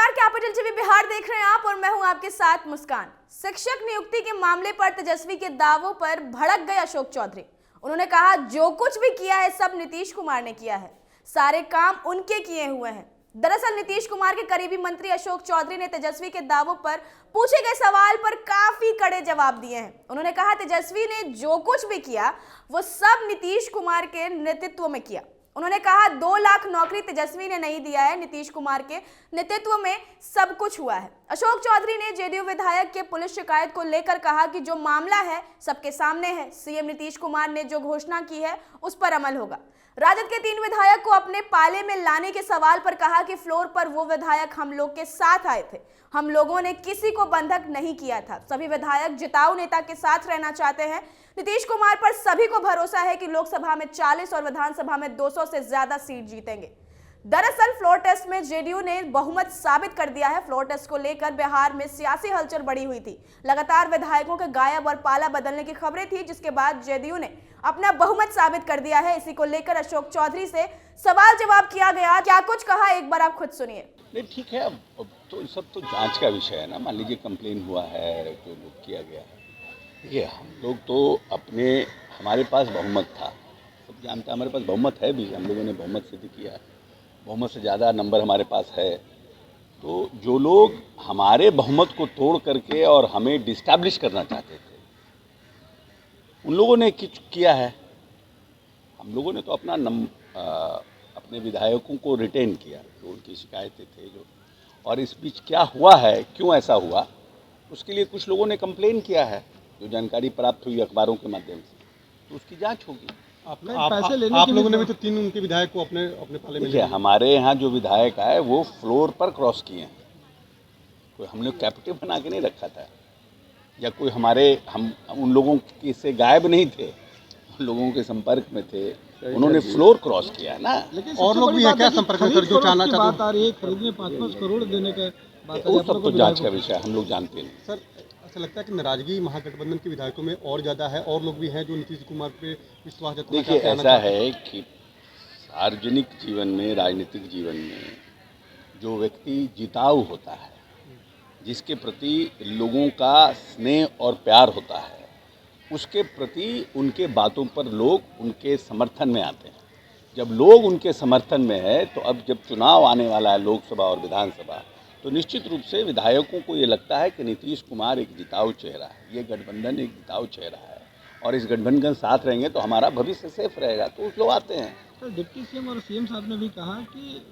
नमस्कार, capital TV Bihar देख रहे हैं आप और मैं हूं आपके साथ मुस्कान। शिक्षक नियुक्ति के मामले पर तेजस्वी के दावों पर भड़क गए अशोक चौधरी। उन्होंने कहा जो कुछ भी किया है सब नीतीश कुमार ने किया है, सारे काम उनके किए हुए हैं। दरअसल नीतीश कुमार के करीबी मंत्री अशोक चौधरी ने तेजस्वी के दावों पर पूछे गए सवाल पर काफी कड़े जवाब दिए हैं। उन्होंने कहा तेजस्वी ने जो कुछ भी किया वो सब नीतीश कुमार के नेतृत्व में किया। उन्होंने कहा 2 लाख नौकरी तेजस्वी ने नहीं दिया है, नीतीश कुमार के नेतृत्व में सब कुछ हुआ है। अशोक चौधरी ने जेडीयू विधायक के पुलिस शिकायत को लेकर कहा कि जो मामला है सबके सामने है, सीएम नीतीश कुमार ने जो घोषणा की है उस पर अमल होगा। राजद के 3 विधायक को अपने पाले में लाने के सवाल पर कहा कि फ्लोर पर वो विधायक हम लोग के साथ आए थे, हम लोगों ने किसी को बंधक नहीं किया था। सभी विधायक जिताऊ नेता के साथ रहना चाहते हैं। नीतीश कुमार पर सभी को भरोसा है कि लोकसभा में 40 और विधानसभा में 200 से ज्यादा सीट जीतेंगे। दरअसल फ्लोर टेस्ट में जेडीयू ने बहुमत साबित कर दिया है। फ्लोर टेस्ट को लेकर बिहार में सियासी हलचल बढ़ी हुई थी। लगातार विधायकों के गायब और पाला बदलने की खबरें थी, जिसके बाद जेडीयू ने अपना बहुमत साबित कर दिया है। इसी को लेकर अशोक चौधरी से सवाल जवाब किया गया। क्या कुछ कहा, एक बार आप खुद सुनिए। नहीं, ठीक है, अब तो सब तो जांच का विषय है ना। मान लीजिए कंप्लेन हुआ है, जो लोग किया गया है, ये हम लोग तो हमारे पास बहुमत था, सब जानते हैं, हमारे पास बहुमत है भी, हम लोगों ने बहुमत सिद्ध किया है, बहुमत से ज़्यादा नंबर हमारे पास है। तो जो लोग हमारे बहुमत को तोड़ करके और हमें डिस्टैब्लिश करना चाहते थे, उन लोगों ने कुछ किया है। हम लोगों ने तो अपने विधायकों को रिटेन किया, जो उनकी शिकायतें थे जो, और इस बीच क्या हुआ है, क्यों ऐसा हुआ, उसके लिए कुछ लोगों ने कंप्लेन किया है, जो जानकारी प्राप्त हुई अखबारों के माध्यम से, तो उसकी जांच होगी। आप लोगों ने भी तो 3 उनके विधायक को अपने पाले में लिया। हमारे यहाँ जो विधायक आए वो फ्लोर पर क्रॉस किए हैं, कोई हमने कैप्टिव बना के नहीं रखा था, या कोई हम उन लोगों से गायब नहीं थे, उन लोगों के संपर्क में थे, उन्होंने फ्लोर क्रॉस किया है ना। लेकिन और लोग भी है क्या संपर्क में, जो चाहना बात आ रही है, खरीदने 5-5 करोड़ देने का बात वो सब तो जांच का विषय हम लोग जानते नहीं। सर, ऐसा लगता है कि नाराजगी महागठबंधन के विधायकों में और ज़्यादा है, और लोग भी हैं जो नीतीश कुमार पे विश्वास जताना चाहते हैं। देखिए, ऐसा है कि सार्वजनिक जीवन में, राजनीतिक जीवन में जो व्यक्ति जिताऊ होता है, जिसके प्रति लोगों का स्नेह और प्यार होता है, उसके प्रति उनके बातों पर लोग उनके समर्थन में आते हैं। जब लोग उनके समर्थन में है, तो अब जब चुनाव आने वाला है, लोकसभा और विधानसभा, तो निश्चित रूप से विधायकों को ये लगता है कि नीतीश कुमार एक जिताऊ चेहरा है, ये गठबंधन एक जिताऊ चेहरा है, और इस गठबंधन साथ रहेंगे तो हमारा भविष्य सेफ रहेगा, तो उस लोग आते हैं। सर, डिप्टी सीएम और सीएम साहब ने भी कहा कि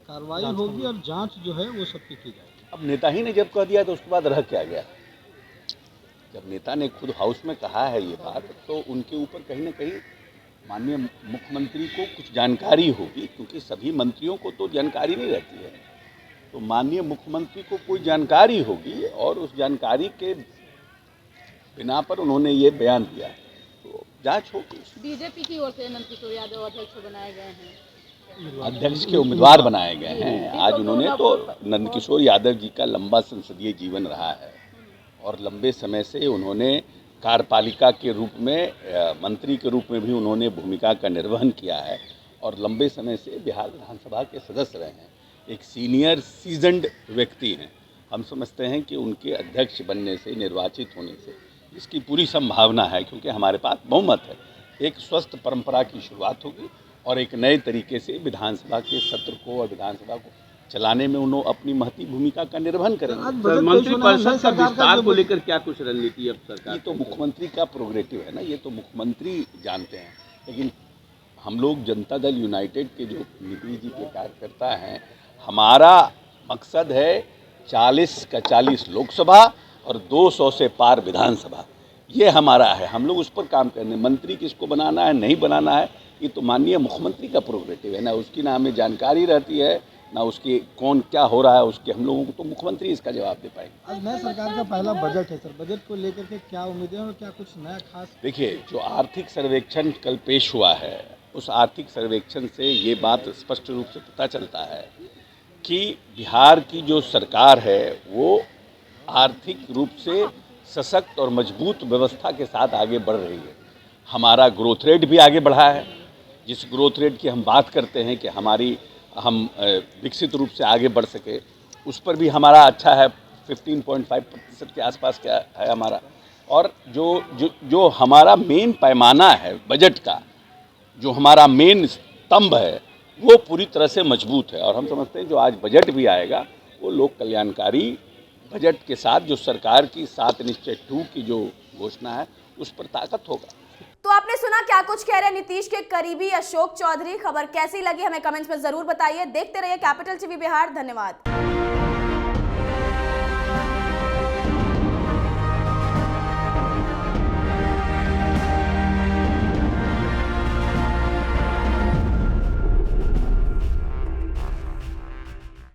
कार्रवाई होगी और जांच जो है वो सबकी की जाएगी। अब नेता ही ने जब कह दिया तो उसके बाद रह क्या गया। जब नेता ने खुद हाउस में कहा है ये बात, तो उनके ऊपर कहीं ना कहीं माननीय मुख्यमंत्री को कुछ जानकारी होगी, क्योंकि सभी मंत्रियों को तो जानकारी नहीं रहती है। तो माननीय मुख्यमंत्री को कोई जानकारी होगी, और उस जानकारी के बिना पर उन्होंने ये बयान दिया है, तो जांच होगी। बीजेपी की ओर से नंदकिशोर यादव अध्यक्ष बनाए गए हैं, अध्यक्ष के उम्मीदवार बनाए गए हैं। आज उन्होंने तो नंदकिशोर यादव जी का लंबा संसदीय जीवन रहा है, और लंबे समय से उन्होंने कार्यपालिका के रूप में, मंत्री के रूप में भी उन्होंने भूमिका का निर्वहन किया है, और लंबे समय से बिहार विधानसभा के सदस्य रहे हैं। एक सीनियर सीजन्ड व्यक्ति हैं। हम समझते हैं कि उनके अध्यक्ष बनने से, निर्वाचित होने से, इसकी पूरी संभावना है, क्योंकि हमारे पास बहुमत है। एक स्वस्थ परंपरा की शुरुआत होगी, और एक नए तरीके से विधानसभा के सत्र को और विधानसभा को चलाने में उन्होंने अपनी महती भूमिका का निर्वहन करेंगे। मंत्रिपरिषद का विस्तार को लेकर क्या कुछ रणनीति अब सरकार? ये तो मुख्यमंत्री का प्रोग्रेटिव है ना, ये तो मुख्यमंत्री जानते हैं। लेकिन हम लोग जनता दल यूनाइटेड के जो नीतीश जी के कार्यकर्ता हैं, हमारा मकसद है 40 का 40 लोकसभा और 200 से पार विधानसभा, ये हमारा है। हम लोग उस पर काम करने, मंत्री किसको बनाना है, नहीं बनाना है, ये तो माननीय मुख्यमंत्री का प्रोग्रेटिव है ना। उसकी ना हमें जानकारी रहती है, ना उसकी कौन क्या हो रहा है उसके, हम लोगों को तो मुख्यमंत्री इसका जवाब दे पाएंगे। आज नए सरकार का पहला बजट है सर, बजट को लेकर के क्या उम्मीदें और क्या कुछ नया खास? देखिए, जो आर्थिक सर्वेक्षण कल पेश हुआ है, उस आर्थिक सर्वेक्षण से ये बात स्पष्ट रूप से पता चलता है कि बिहार की जो सरकार है वो आर्थिक रूप से सशक्त और मजबूत व्यवस्था के साथ आगे बढ़ रही है। हमारा ग्रोथ रेट भी आगे बढ़ा है। जिस ग्रोथ रेट की हम बात करते हैं कि हम विकसित रूप से आगे बढ़ सके, उस पर भी हमारा अच्छा है, 15.5% के आसपास क्या है हमारा। और जो हमारा मेन पैमाना है बजट का, जो हमारा मेन स्तंभ है, वो पूरी तरह से मजबूत है। और हम समझते हैं जो आज बजट भी आएगा वो लोक कल्याणकारी बजट के साथ जो सरकार की 7 निश्चय 2 की जो घोषणा है उस पर ताकत होगा। तो आपने सुना क्या कुछ कह रहे नीतीश के करीबी अशोक चौधरी। खबर कैसी लगी हमें कमेंट्स में जरूर बताइए। देखते रहिए कैपिटल टीवी बिहार। धन्यवाद।